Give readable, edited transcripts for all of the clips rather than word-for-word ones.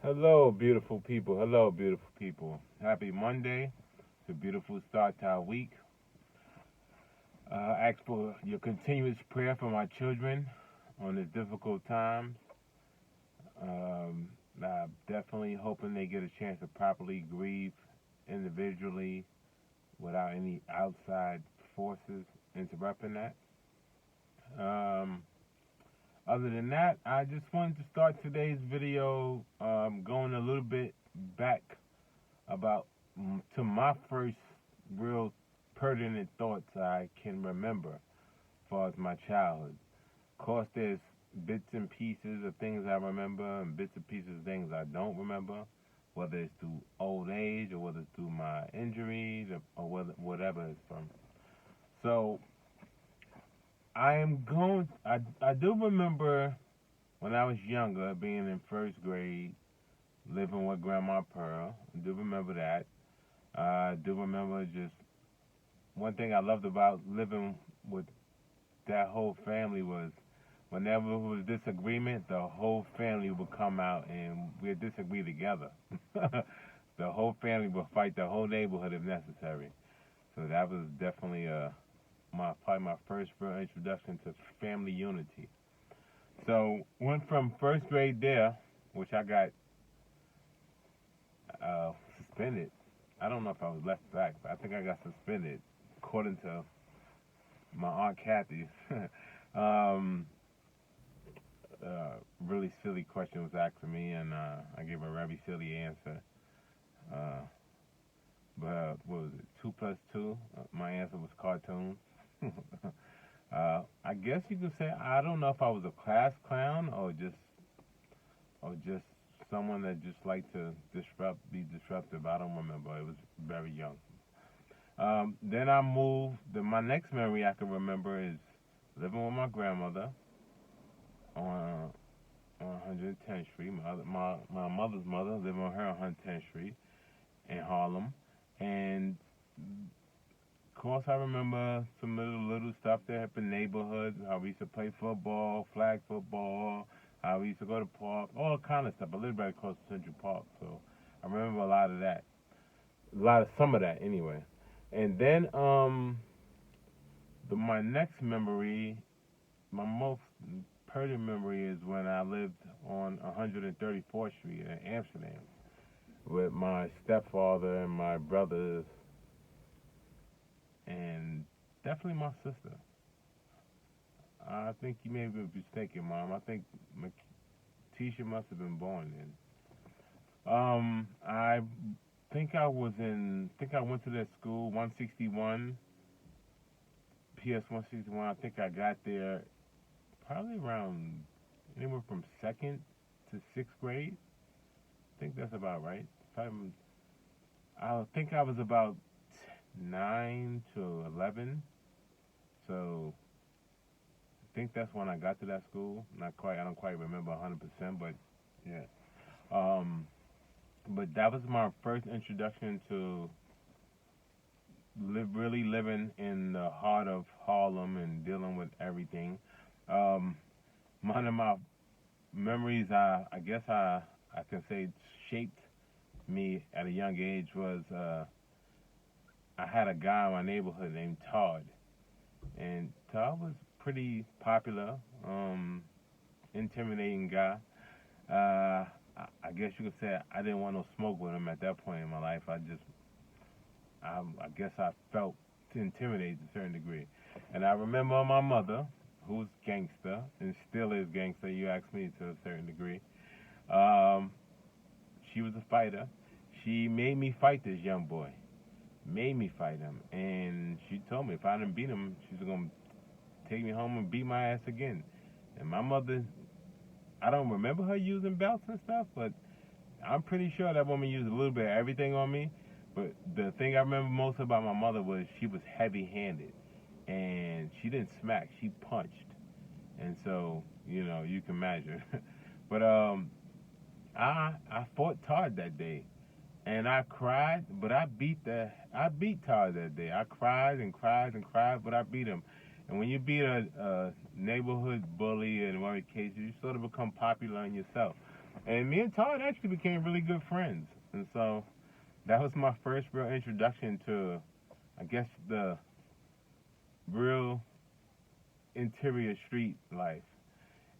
Hello, beautiful people. Hello, beautiful people. Happy Monday. It's a beautiful start to our week. Ask for your continuous prayer for my children on this difficult time. I'm definitely hoping they get a chance to properly grieve individually without any outside forces interrupting that. Um, Other than that, I just wanted to start today's video going a little bit back about to my first real pertinent thoughts I can remember as far as my childhood. Of course, there's bits and pieces of things I remember and bits and pieces of things I don't remember, whether it's through old age or whether it's through my injuries or whatever it's from. So I do remember when I was younger, being in first grade, living with Grandma Pearl. I do remember that. I do remember just one thing I loved about living with that whole family was whenever there was disagreement, the whole family would come out and we'd disagree together. The whole family would fight the whole neighborhood if necessary. So that was definitely probably my first real introduction to family unity. So went from first grade there, which I got suspended. I don't know if I was left back, but I think I got suspended according to my aunt Kathy. um, really silly question was asked of me, and I gave a very silly answer. Uh, but what was it? Two plus two. My answer was cartoons. I guess you could say I don't know if I was a class clown or just someone that just liked to be disruptive. I don't remember. It was very young. Then I moved. My next memory I can remember is living with my grandmother on 110th Street. My mother's mother lived on her 110th Street in Harlem, and of course I remember some little stuff that happened in neighborhoods. How we used to play football, flag football. How we used to go to park, all kind of stuff. I lived right across Central Park, so I remember a lot of that, some of that anyway. And then my next memory, my most pertinent memory is when I lived on 134th Street in Amsterdam with my stepfather and my brothers and definitely my sister. I think you may be mistaken, Mom. I think Tisha must have been born then. I think I went to that school, 161, PS 161. I think I got there probably around anywhere from second to sixth grade. I think that's about right. I think I was about 9 to 11. So I think that's when I got to that school. Not quite. I don't quite remember 100%, but yeah. Um, but that was my first introduction to really living in the heart of Harlem and dealing with everything. Um, One of my memories, I guess I can say shaped me at a young age was I had a guy in my neighborhood named Todd, and Todd was pretty popular, intimidating guy. I guess you could say I didn't want no smoke with him at that point in my life. I guess I felt intimidated to a certain degree. And I remember my mother, who's gangster and still is gangster. You ask me to a certain degree. Um, she was a fighter. She made me fight this young boy. Made me fight him, and she told me if I didn't beat him, she was gonna take me home and beat my ass again. And my mother, I don't remember her using belts and stuff, but I'm pretty sure that woman used a little bit of everything on me. But the thing I remember most about my mother was she was heavy-handed, and she didn't smack, she punched. And so, you can imagine. But I fought Todd that day, and I cried, but I beat Todd that day. I cried and cried and cried, but I beat him. And when you beat a neighborhood bully in one case, you sort of become popular in yourself. And me and Todd actually became really good friends. And so that was my first real introduction to, I guess, the real interior street life.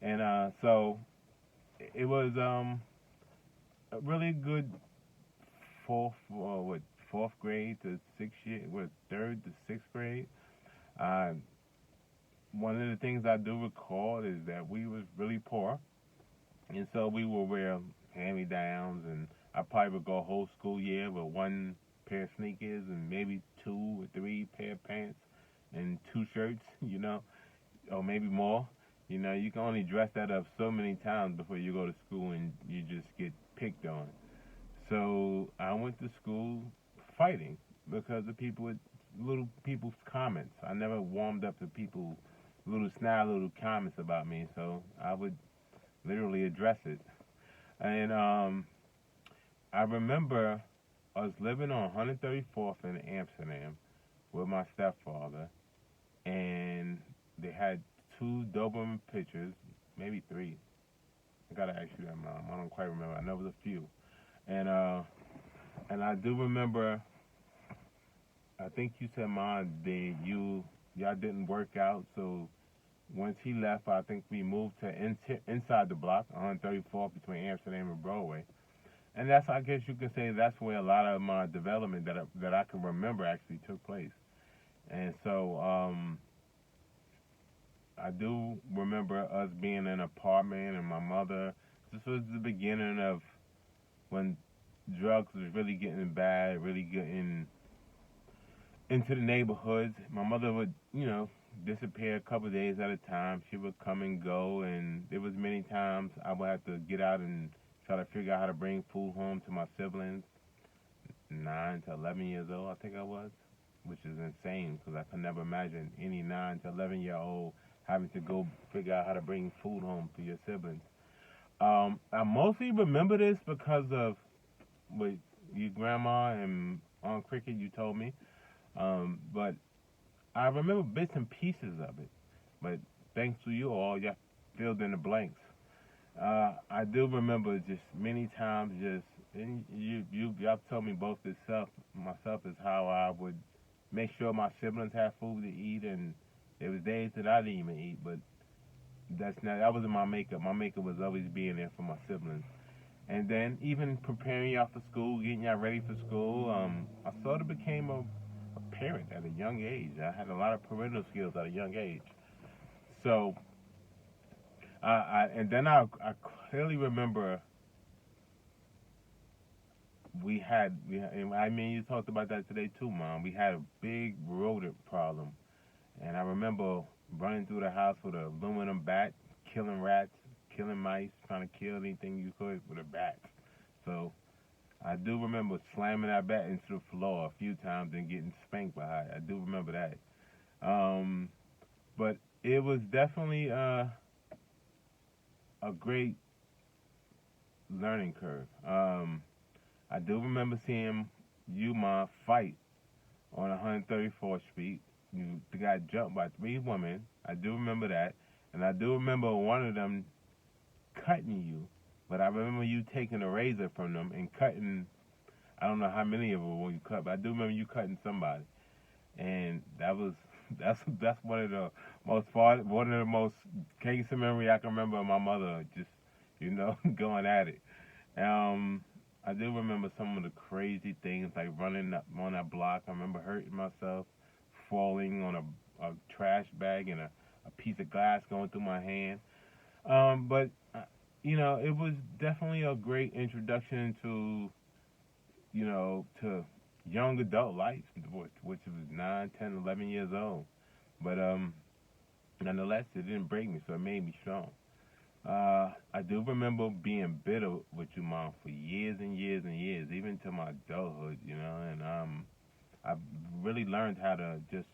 And so it was a really good fourth, what, fourth grade to sixth year, what, third to sixth grade. Uh, One of the things I do recall is that we was really poor, and so we would wear hand-me-downs, and I probably would go a whole school year with one pair of sneakers and maybe two or three pair of pants and two shirts, or maybe more. You can only dress that up so many times before you go to school and you just get picked on. So I went to school fighting because of people with little people's comments. I never warmed up to people little snide little comments about me, so I would literally address it. And I remember I was living on 134th in Amsterdam with my stepfather, and they had two Doberman pictures, maybe three. I gotta ask you that, Mom. I don't quite remember. I know it was a few. And I do remember. I think you said, Mom, y'all didn't work out, so once he left, I think we moved to inside the block, 134th between Amsterdam and Broadway. And that's, I guess you could say, that's where a lot of my development that I can remember actually took place. And so I do remember us being in an apartment and my mother. This was the beginning of when drugs was really getting bad, really getting into the neighborhoods. My mother would, disappear a couple of days at a time. She would come and go, and there was many times I would have to get out and try to figure out how to bring food home to my siblings. 9 to 11 years old, I think I was, which is insane because I could never imagine any 9 to 11-year-old having to go figure out how to bring food home to your siblings. I mostly remember this because of what your grandma and Aunt Cricket you told me. But I remember bits and pieces of it. But thanks to you all, you filled in the blanks. I do remember just many times and y'all told me both myself is how I would make sure my siblings had food to eat, and there was days that I didn't even eat, but that wasn't my makeup. My makeup was always being there for my siblings. And then even preparing y'all for school, getting y'all ready for school, I sort of became a parent at a young age. I had a lot of parental skills at a young age. So, and then I clearly remember and I mean, you talked about that today too, Mom. We had a big rodent problem. And I remember running through the house with an aluminum bat, killing rats, killing mice, trying to kill anything you could with a bat. So I do remember slamming that bat into the floor a few times and getting spanked by it. I do remember that. Um, but it was definitely a great learning curve. I do remember seeing you, Ma, fight on 134th Street. You got jumped by three women. I do remember that. And I do remember one of them cutting you. But I remember you taking a razor from them and cutting, I don't know how many of them you cut, but I do remember you cutting somebody. And that's one of the most case of memory I can remember of my mother just, going at it. Um, I do remember some of the crazy things like running up on that block. I remember hurting myself, falling on a trash bag and a piece of glass going through my hand. But it was definitely a great introduction to to young adult life, which was 9, 10, 11 years old. But nonetheless, it didn't break me, so it made me strong. I do remember being bitter with you, Mom, for years and years and years, even to my adulthood, and I really learned how to just,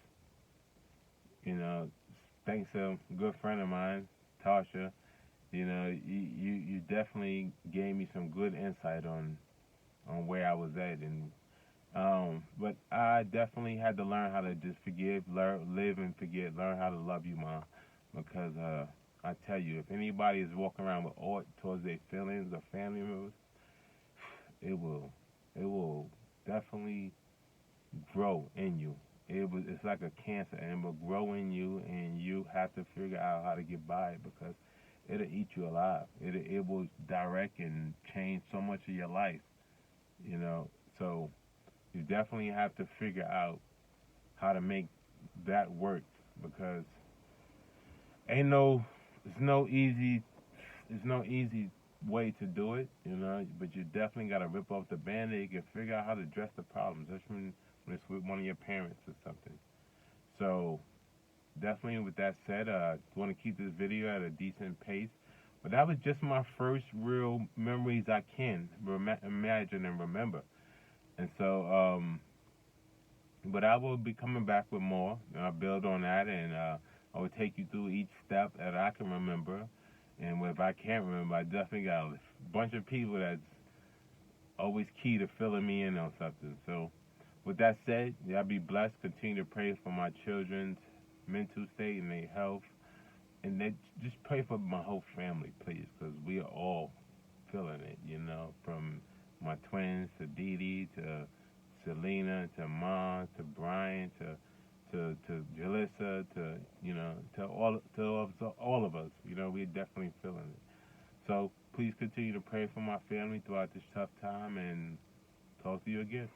thanks to a good friend of mine, Tasha, you definitely gave me some good insight on where I was at, and but I definitely had to learn how to just forgive, live and forget, learn how to love you, Mom, because I tell you, if anybody is walking around with aught towards their feelings or family members, it will, it will definitely grow in you. It's like a cancer, and it will grow in you, and you have to figure out how to get by it because it'll eat you alive. It will direct and change so much of your life, you know. So you definitely have to figure out how to make that work because ain't no, it's no easy, there's no easy way to do it, you know. But you definitely got to rip off the band-aid and figure out how to address the problems, especially when it's with one of your parents or something. So definitely, with that said, want to keep this video at a decent pace. But that was just my first real memories I can imagine and remember. And so, but I will be coming back with more. I'll build on that, and I will take you through each step that I can remember. And if I can't remember, I definitely got a bunch of people that's always key to filling me in on something. So, with that said, y'all be blessed. Continue to pray for my children's mental state and their health. And then just pray for my whole family, please, because we are all feeling it, you know, from my twins to Dee Dee to Selena to Ma to Brian to Jalissa to all of us. You know, we're definitely feeling it. So please continue to pray for my family throughout this tough time, and talk to you again.